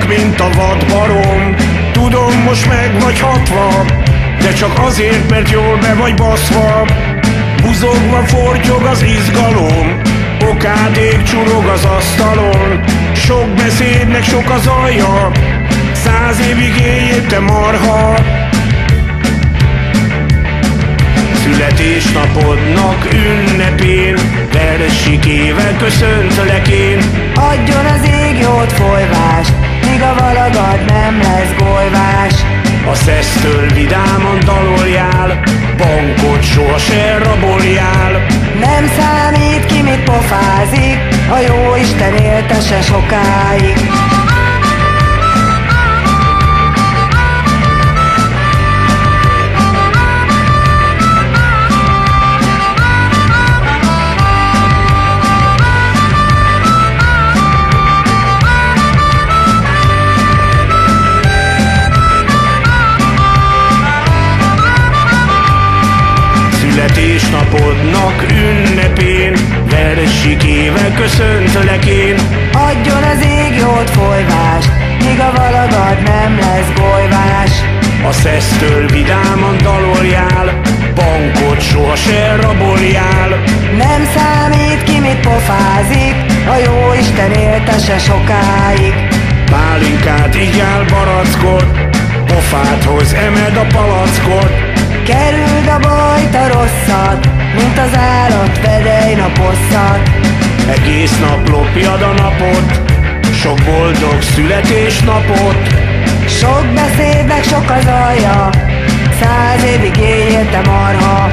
Hallgatlak, mint a vadbarom. Tudom, most meg vagy hatva, de csak azért, mert jól be vagy baszva. Buzogva fortyog az izgalom, okádék csurog az asztalon. Sok beszédnek sok az alja, 100 évig éljél te marha. Születésnapodnak ünnepén, versikével köszöntlek én. Adjon az ég jót folyvást, míg a valagad nem lesz golyvás. A szesztől vidáman daloljál, bankot soha se raboljál. Nem számít ki mit pofázik, a jó Isten éltesse sokáig. Születésnapodnak ünnepén, versikével köszöntlek én. Adjon az ég jót folyvást, míg a valagad nem lesz golyvás. A szesztől vidáman daloljál, bankot soha se raboljál. Nem számít ki mit pofázik, a jó Isten éltesse sokáig. Pálinkát igyál barackot, pofádhoz emeld a palackot. Kerüld a bajt, a rosszat, mint az állat, vedelj naposszat. Egész nap lopjad a napot, sok boldog születésnapot. Sok beszédnek sok az alja, 100 évig éljél te marha.